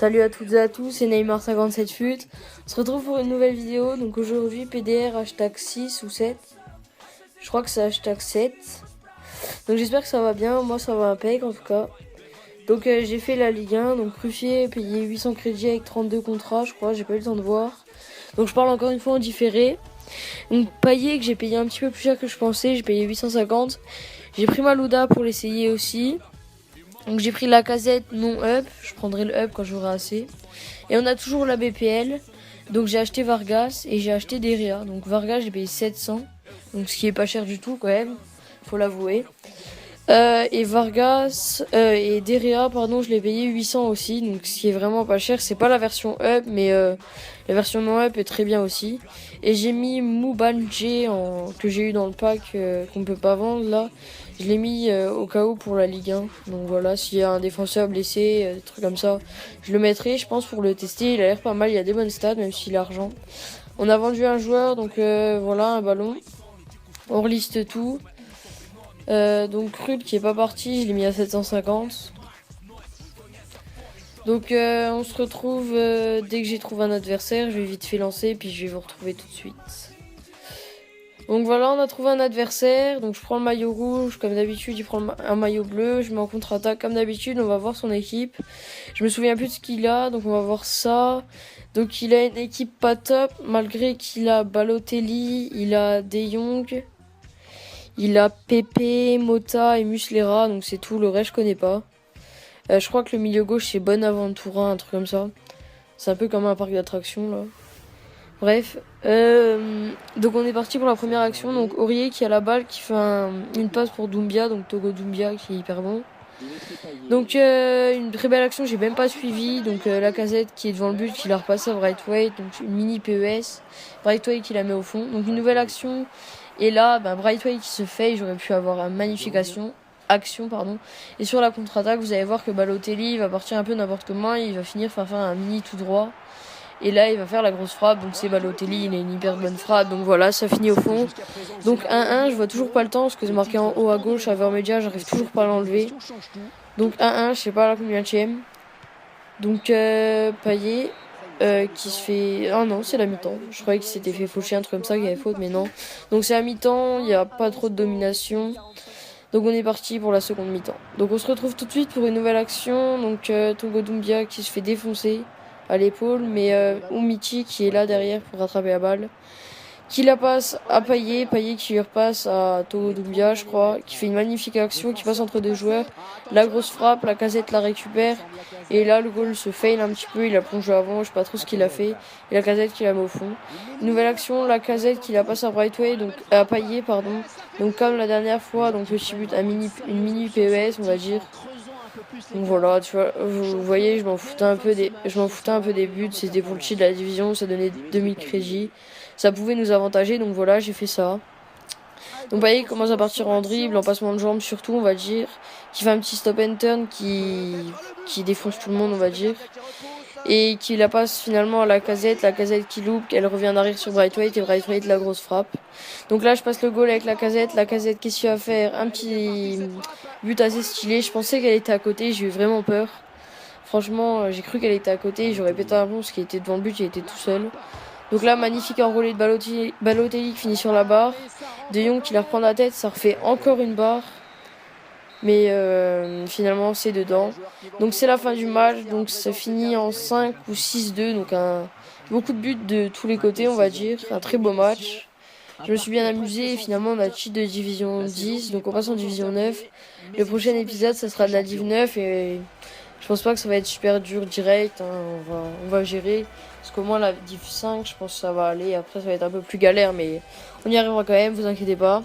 Salut à toutes et à tous, c'est Neymar57FUT. On se retrouve pour une nouvelle vidéo. Donc aujourd'hui, PDR hashtag 6 ou 7. Je crois que c'est hashtag 7. Donc j'espère que ça va bien. Moi, ça va impec en tout cas. Donc j'ai fait la Ligue 1. Donc Ruffier payé 800 crédits avec 32 contrats, je crois. J'ai pas eu le temps de voir. Donc je parle encore une fois en différé. Donc Payet que j'ai payé un petit peu plus cher que je pensais. J'ai payé 850. J'ai pris Malouda pour l'essayer aussi. Donc j'ai pris la casette non up, je prendrai le up quand j'aurai assez. Et on a toujours la BPL. Donc j'ai acheté Vargas et j'ai acheté Deria. Donc Vargas j'ai payé 700. Donc ce qui est pas cher du tout quand même, faut l'avouer. Et Vargas et Deria pardon, je l'ai payé 800 aussi. Donc ce qui est vraiment pas cher, c'est pas la version up mais la version non up est très bien aussi. Et j'ai mis Mubanje que j'ai eu dans le pack qu'on peut pas vendre là. Je l'ai mis au cas où pour la Ligue 1. Donc voilà, s'il y a un défenseur blessé, des trucs comme ça, je le mettrai, je pense, pour le tester. Il a l'air pas mal, il y a des bonnes stats, même s'il a argent. On a vendu un joueur, donc voilà, un ballon. On reliste tout. Donc Rude qui est pas parti, je l'ai mis à 750. Donc on se retrouve dès que j'ai trouvé un adversaire. Je vais vite fait lancer, puis je vais vous retrouver tout de suite. Donc voilà, on a trouvé un adversaire. Donc je prends le maillot rouge comme d'habitude, il prend un maillot bleu. Je mets en contre-attaque comme d'habitude. On va voir son équipe. Je me souviens plus de ce qu'il a, donc on va voir ça. Donc il a une équipe pas top, malgré qu'il a Balotelli, il a De Jong, il a Pepe, Mota et Muslera. Donc c'est tout, le reste je connais pas. Je crois que le milieu gauche c'est Bonaventura, un truc comme ça. C'est un peu comme un parc d'attractions là. Bref, donc on est parti pour la première action. Donc Aurier qui a la balle, qui fait une passe pour Doumbia, donc Togo Doumbia qui est hyper bon. Donc une très belle action, j'ai même pas suivi. Donc la casette qui est devant le but, qui la repasse à Brightway, donc une mini PES. Brightway qui la met au fond. Donc une nouvelle action. Et là, Brightway qui se fait, j'aurais pu avoir une magnifique action. Et sur la contre-attaque, vous allez voir que Balotelli va partir un peu n'importe comment, il va finir par faire un mini tout droit. Et là, il va faire la grosse frappe. Donc c'est Balotelli, il a une hyper bonne frappe. Donc voilà, ça finit au fond. Donc 1-1, je vois toujours pas le temps parce que c'est marqué en haut à gauche à Vermedia, j'arrive toujours pas à l'enlever. Donc 1-1, je sais pas la combienième. Donc Payet qui se fait... Ah non, c'est la mi-temps. Je croyais qu'il s'était fait faucher un truc comme ça, qu'il y avait faute, mais non. Donc c'est la mi-temps, il n'y a pas trop de domination. Donc on est parti pour la seconde mi-temps. Donc on se retrouve tout de suite pour une nouvelle action. Donc Togo Doumbia qui se fait défoncer à l'épaule, mais Umiti qui est là derrière pour rattraper la balle, qui la passe à Payet qui repasse à Togo Doumbia, je crois, qui fait une magnifique action, qui passe entre deux joueurs, la grosse frappe, la casette la récupère, et là le goal se fail un petit peu, il a plongé avant, je sais pas trop ce qu'il a fait, et la casette qui la met au fond. Une nouvelle action, la casette qui la passe à Brightway, donc à Payet, pardon, donc comme la dernière fois, donc petit but, une mini PES on va dire. Donc voilà, tu vois, vous voyez, je m'en foutais un peu des buts, c'était pour le cheat de la division, ça donnait 2000 crédits. Ça pouvait nous avantager, donc voilà, j'ai fait ça. Donc vous voyez, il commence à partir en dribble, en passement de jambes surtout, on va dire, qui fait un petit stop and turn qui défonce tout le monde, on va dire. Et qui la passe finalement à la casette qui loupe, elle revient en arrière sur Brightweight et Brightweight la grosse frappe. Donc là je passe le goal avec la casette qu'est-ce qu'il va faire? Un petit but assez stylé, je pensais qu'elle était à côté, j'ai eu vraiment peur. Franchement j'ai cru qu'elle était à côté, j'aurais pété un plomb parce qu'il était devant le but, il était tout seul. Donc là magnifique enroulé de Balotelli qui finit sur la barre. De Jong qui la reprend la tête, ça refait encore une barre. Mais finalement c'est dedans. Donc c'est la fin du match, donc ça finit en 5 ou 6-2, donc beaucoup de buts de tous les côtés on va dire, un très beau match. Je me suis bien amusé et finalement on a cheat de division 10, donc on passe en division 9. Le prochain épisode ça sera de la div 9 et je pense pas que ça va être super dur direct, hein. On va gérer. Parce qu'au moins la div 5 je pense que ça va aller, après ça va être un peu plus galère mais on y arrivera quand même, vous inquiétez pas.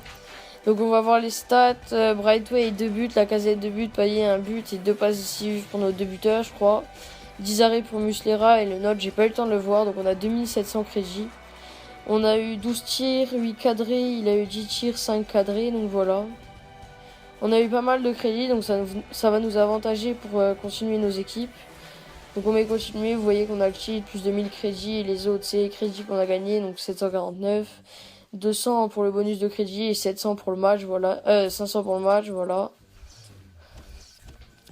Donc on va voir les stats, Brightway 2 buts, la casette 2 buts, Payet 1 but et 2 passes décisives pour nos 2 buteurs je crois. 10 arrêts pour Muslera et le note j'ai pas eu le temps de le voir donc on a 2700 crédits. On a eu 12 tirs, 8 cadrés, il a eu 10 tirs, 5 cadrés donc voilà. On a eu pas mal de crédits donc ça va nous avantager pour continuer nos équipes. Donc on met continuer, vous voyez qu'on a activé plus de 1000 crédits et les autres c'est les crédits qu'on a gagnés donc 749. 200 pour le bonus de crédit et 700 pour le match, voilà. 500 pour le match, voilà.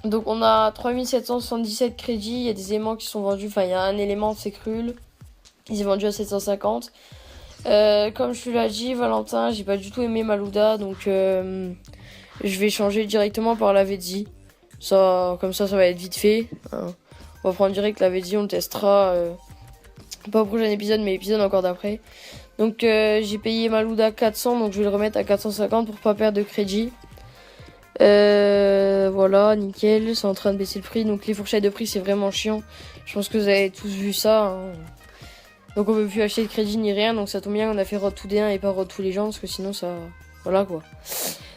Donc on a 3777 crédits, il y a des éléments qui sont vendus, enfin il y a un élément, c'est Krul, il est vendu à 750. Comme je te l'ai dit, Valentin, j'ai pas du tout aimé Malouda, donc je vais changer directement par la Vedzi. Ça, comme ça va être vite fait. Hein. On va prendre direct la Vedzi, on le testera, pas au prochain épisode, mais l'épisode encore d'après. Donc j'ai payé Malouda 400, donc je vais le remettre à 450 pour pas perdre de crédit. Voilà, nickel, c'est en train de baisser le prix. Donc les fourchettes de prix, c'est vraiment chiant. Je pense que vous avez tous vu ça. Hein. Donc on peut plus acheter de crédit ni rien. Donc ça tombe bien qu'on a fait Road to D1 et pas Road to Legends, parce que sinon ça... Voilà quoi.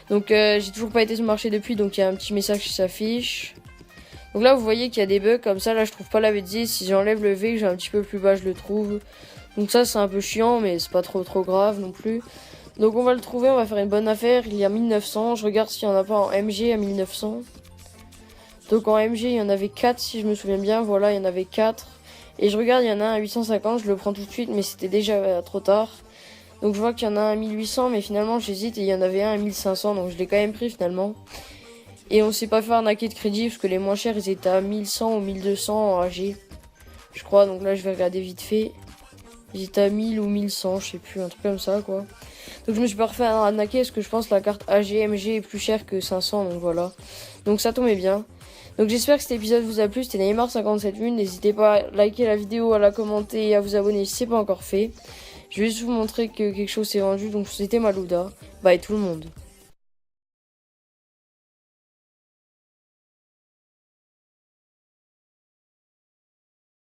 Donc j'ai toujours pas été sur le marché depuis, donc il y a un petit message qui s'affiche. Donc là vous voyez qu'il y a des bugs comme ça. Là je trouve pas la VD. Si j'enlève le V, que j'ai un petit peu plus bas, je le trouve. Donc ça c'est un peu chiant, mais c'est pas trop grave non plus. Donc on va le trouver, on va faire une bonne affaire. Il y a 1900, je regarde s'il y en a pas en MG à 1900. Donc en MG il y en avait 4 si je me souviens bien, voilà il y en avait 4. Et je regarde, il y en a un à 850, je le prends tout de suite mais c'était déjà trop tard. Donc je vois qu'il y en a un à 1800 mais finalement j'hésite et il y en avait un à 1500 donc je l'ai quand même pris finalement. Et on s'est pas fait arnaquer de crédit parce que les moins chers ils étaient à 1100 ou 1200 en AG. Je crois, donc là je vais regarder vite fait. Ils étaient à 1000 ou 1100, je sais plus, un truc comme ça quoi. Donc je me suis pas refait arnaquer parce que je pense que la carte AGMG est plus chère que 500, donc voilà. Donc ça tombait bien. Donc j'espère que cet épisode vous a plu, c'était Neymar571. N'hésitez pas à liker la vidéo, à la commenter et à vous abonner si c'est pas encore fait. Je vais juste vous montrer que quelque chose s'est vendu, donc c'était Malouda. Bye tout le monde.